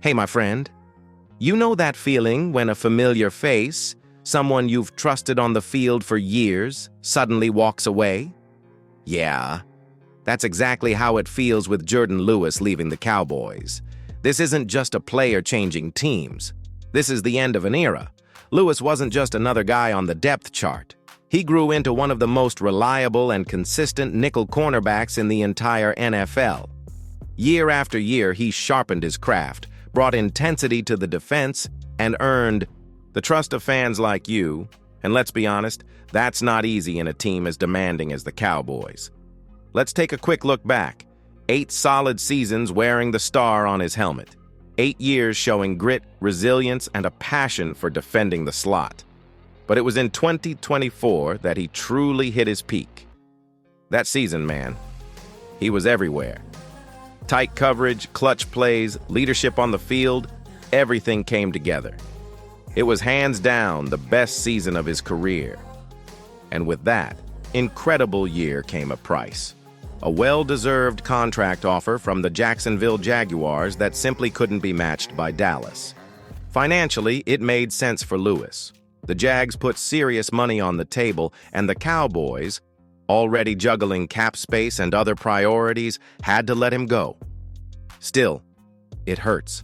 Hey, my friend, you know that feeling when a familiar face, someone you've trusted on the field for years, suddenly walks away? Yeah, that's exactly how it feels with Jordan Lewis leaving the Cowboys. This isn't just a player changing teams. This is the end of an era. Lewis wasn't just another guy on the depth chart. He grew into one of the most reliable and consistent nickel cornerbacks in the entire NFL. Year after year, he sharpened his craft, brought intensity to the defense, and earned the trust of fans like you. And let's be honest, that's not easy in a team as demanding as the Cowboys. Let's take a quick look back. 8 solid seasons wearing the star on his helmet. 8 years showing grit, resilience, and a passion for defending the slot. But it was in 2024 that he truly hit his peak. That season, man, he was everywhere. Tight coverage, clutch plays, leadership on the field, everything came together. It was hands down the best season of his career. And with that incredible year came a price. A well-deserved contract offer from the Jacksonville Jaguars that simply couldn't be matched by Dallas. Financially, it made sense for Lewis. The Jags put serious money on the table, and the Cowboys, already juggling cap space and other priorities, had to let him go. Still, it hurts.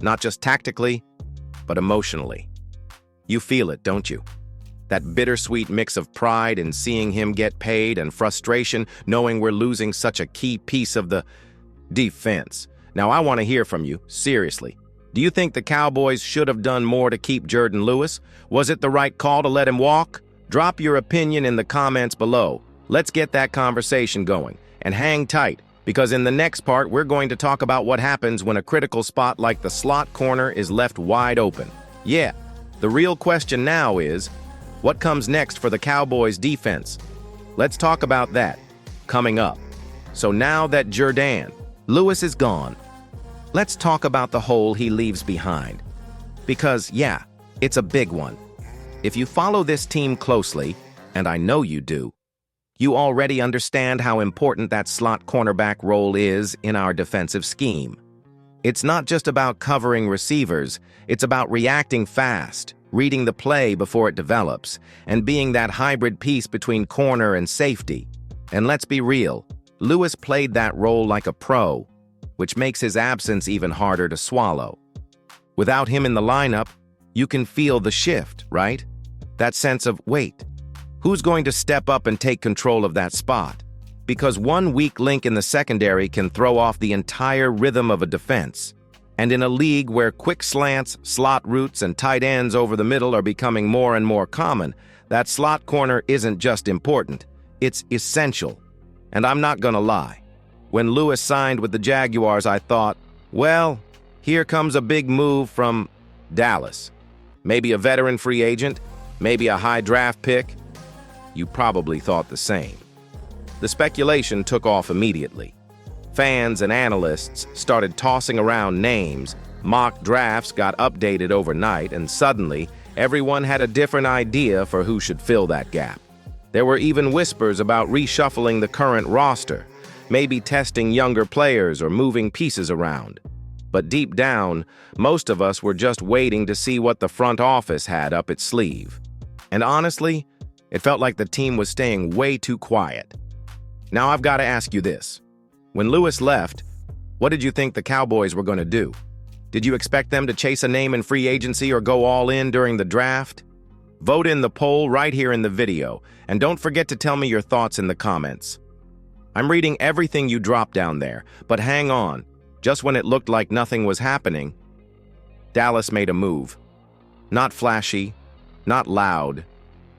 Not just tactically, but emotionally. You feel it, don't you? That bittersweet mix of pride in seeing him get paid and frustration knowing we're losing such a key piece of the defense. Now, I want to hear from you, seriously. Do you think the Cowboys should have done more to keep Jordan Lewis? Was it the right call to let him walk? Drop your opinion in the comments below. Let's get that conversation going. And hang tight, because in the next part, we're going to talk about what happens when a critical spot like the slot corner is left wide open. Yeah, the real question now is, what comes next for the Cowboys defense? Let's talk about that coming up. So now that Jordan Lewis is gone, let's talk about the hole he leaves behind. Because, yeah, it's a big one. If you follow this team closely, and I know you do, you already understand how important that slot cornerback role is in our defensive scheme. It's not just about covering receivers, it's about reacting fast, reading the play before it develops, and being that hybrid piece between corner and safety. And let's be real, Lewis played that role like a pro, which makes his absence even harder to swallow. Without him in the lineup, you can feel the shift, right? That sense of, wait, who's going to step up and take control of that spot? Because one weak link in the secondary can throw off the entire rhythm of a defense. And in a league where quick slants, slot routes, and tight ends over the middle are becoming more and more common, that slot corner isn't just important, it's essential. And I'm not gonna lie. When Lewis signed with the Jaguars, I thought, well, here comes a big move from Dallas. Maybe a veteran free agent, maybe a high draft pick. You probably thought the same. The speculation took off immediately. Fans and analysts started tossing around names, mock drafts got updated overnight, and suddenly, everyone had a different idea for who should fill that gap. There were even whispers about reshuffling the current roster, maybe testing younger players or moving pieces around. But deep down, most of us were just waiting to see what the front office had up its sleeve. And honestly, it felt like the team was staying way too quiet. Now I've got to ask you this. When Lewis left, what did you think the Cowboys were going to do? Did you expect them to chase a name in free agency or go all in during the draft? Vote in the poll right here in the video, and don't forget to tell me your thoughts in the comments. I'm reading everything you dropped down there, but hang on. Just when it looked like nothing was happening, Dallas made a move. Not flashy, not loud,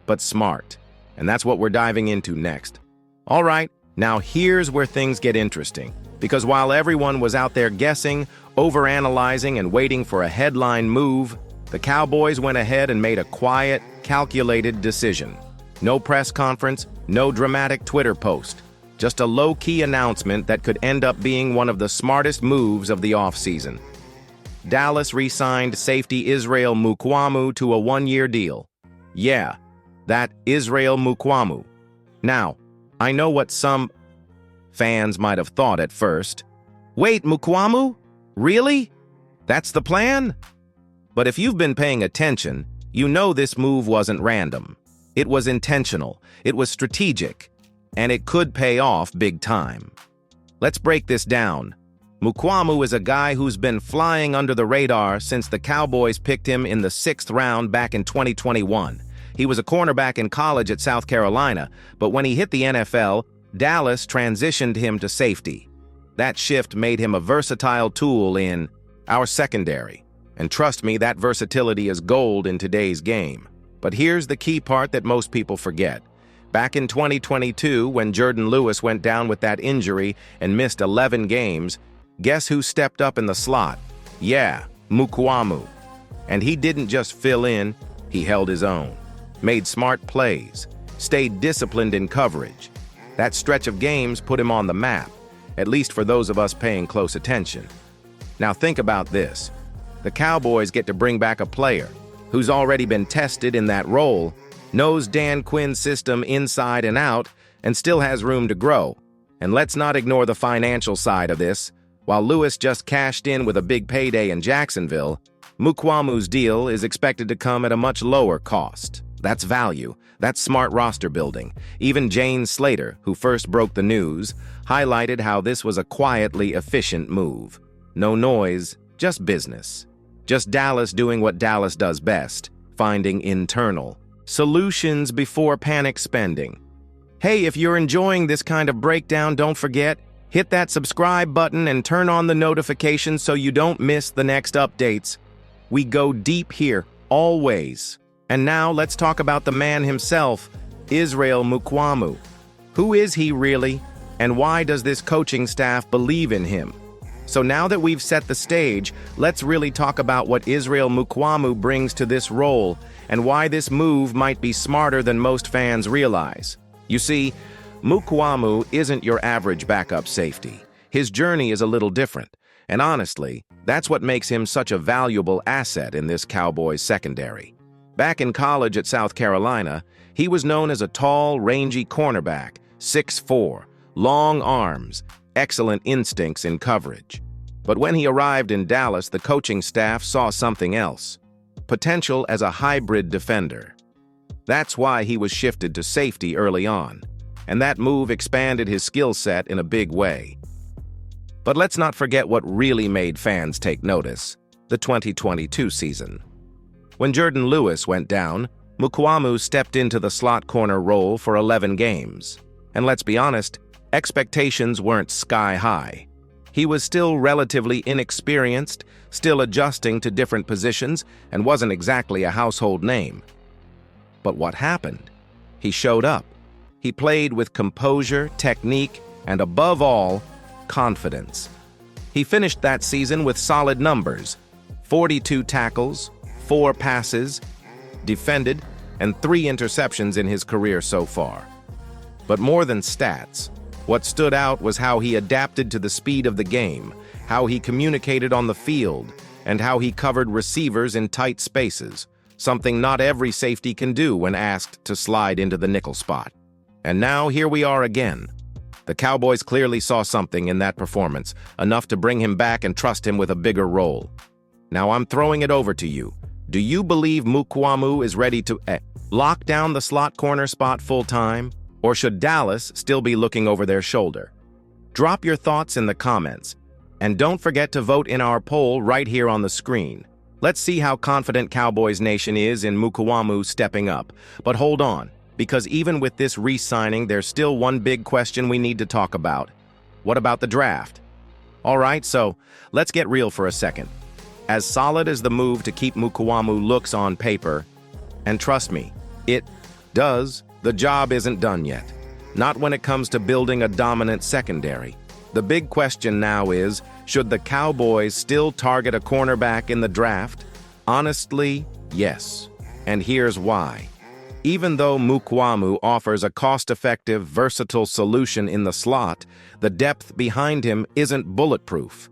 but smart. And that's what we're diving into next. All right, now here's where things get interesting. Because while everyone was out there guessing, overanalyzing, and waiting for a headline move, the Cowboys went ahead and made a quiet, calculated decision. No press conference, no dramatic Twitter post. Just a low-key announcement that could end up being one of the smartest moves of the offseason. Dallas re-signed safety Israel Mukuamu to a 1-year deal. Yeah, that Israel Mukuamu. Now, I know what some fans might have thought at first. Wait, Mukuamu? Really? That's the plan? But if you've been paying attention, you know this move wasn't random. It was intentional, it was strategic, and it could pay off big time. Let's break this down. Mukuamu is a guy who's been flying under the radar since the Cowboys picked him in the 6th round back in 2021. He was a cornerback in college at South Carolina, but when he hit the NFL, Dallas transitioned him to safety. That shift made him a versatile tool in our secondary. And trust me, that versatility is gold in today's game. But here's the key part that most people forget. Back in 2022, when Jourdan Lewis went down with that injury and missed 11 games, guess who stepped up in the slot? Yeah, Mukuamu. And he didn't just fill in, he held his own. Made smart plays, stayed disciplined in coverage. That stretch of games put him on the map, at least for those of us paying close attention. Now think about this. The Cowboys get to bring back a player who's already been tested in that role, knows Dan Quinn's system inside and out, and still has room to grow. And let's not ignore the financial side of this. While Lewis just cashed in with a big payday in Jacksonville, Mukuamu's deal is expected to come at a much lower cost. That's value. That's smart roster building. Even Jane Slater, who first broke the news, highlighted how this was a quietly efficient move. No noise, just business. Just Dallas doing what Dallas does best, finding internal solutions before panic spending. Hey, if you're enjoying this kind of breakdown, don't forget, hit that subscribe button and turn on the notifications so you don't miss the next updates. We go deep here, always. And now let's talk about the man himself, Israel Mukuamu. Who is he really, and why does this coaching staff believe in him? So now that we've set the stage, let's really talk about what Israel Mukuamu brings to this role and why this move might be smarter than most fans realize. You see, Mukuamu isn't your average backup safety. His journey is a little different, and honestly, that's what makes him such a valuable asset in this Cowboys secondary. Back in college at South Carolina, he was known as a tall, rangy cornerback, 6'4", long arms, excellent instincts in coverage. But when he arrived in Dallas, the coaching staff saw something else: potential as a hybrid defender. That's why he was shifted to safety early on, and that move expanded his skill set in a big way. But let's not forget what really made fans take notice: the 2022 season. When Jourdan Lewis went down, Mukuamu stepped into the slot corner role for 11 games. And let's be honest, expectations weren't sky high. He was still relatively inexperienced, still adjusting to different positions, and wasn't exactly a household name. But what happened? He showed up. He played with composure, technique, and above all, confidence. He finished that season with solid numbers: 42 tackles, 4 passes, defended, and 3 interceptions in his career so far. But more than stats, what stood out was how he adapted to the speed of the game, how he communicated on the field, and how he covered receivers in tight spaces, something not every safety can do when asked to slide into the nickel spot. And now here we are again. The Cowboys clearly saw something in that performance, enough to bring him back and trust him with a bigger role. Now I'm throwing it over to you. Do you believe Mukuamu is ready to lock down the slot corner spot full-time? Or should Dallas still be looking over their shoulder? Drop your thoughts in the comments. And don't forget to vote in our poll right here on the screen. Let's see how confident Cowboys Nation is in Mukuamu stepping up. But hold on, because even with this re-signing, there's still one big question we need to talk about. What about the draft? All right, so let's get real for a second. As solid as the move to keep Mukuamu looks on paper, and trust me, it does, the job isn't done yet. Not when it comes to building a dominant secondary. The big question now is, should the Cowboys still target a cornerback in the draft? Honestly, yes. And here's why. Even though Mukuamu offers a cost-effective, versatile solution in the slot, the depth behind him isn't bulletproof.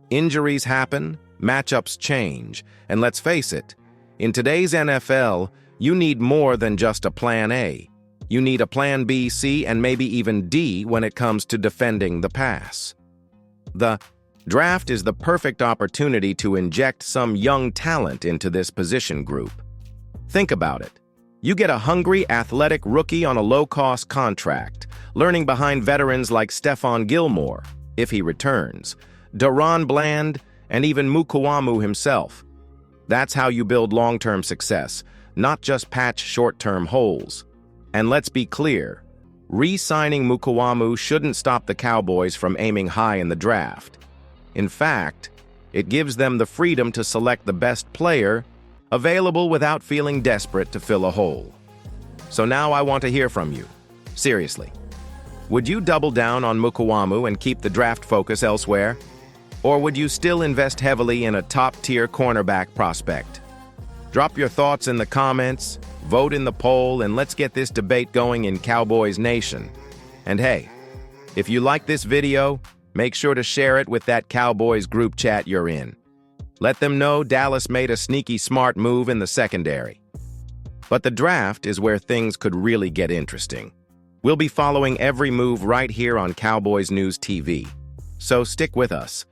Injuries happen, matchups change, and let's face it, in today's NFL, you need more than just a plan A. You need a plan B, C, and maybe even D when it comes to defending the pass. The Draft is the perfect opportunity to inject some young talent into this position group. Think about it. You get a hungry, athletic rookie on a low-cost contract, learning behind veterans like Stephon Gilmore, if he returns, Deron Bland, and even Mukuamu himself. That's how you build long-term success, not just patch short-term holes. And let's be clear, re-signing Mukuamu shouldn't stop the Cowboys from aiming high in the draft. In fact, it gives them the freedom to select the best player available without feeling desperate to fill a hole. So now I want to hear from you. Seriously, would you double down on Mukuamu and keep the draft focus elsewhere? Or would you still invest heavily in a top-tier cornerback prospect? Drop your thoughts in the comments, vote in the poll, and let's get this debate going in Cowboys Nation. And hey, if you like this video, make sure to share it with that Cowboys group chat you're in. Let them know Dallas made a sneaky smart move in the secondary. But the draft is where things could really get interesting. We'll be following every move right here on Cowboys News TV. So stick with us,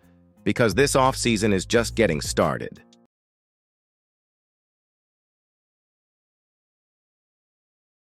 because this offseason is just getting started.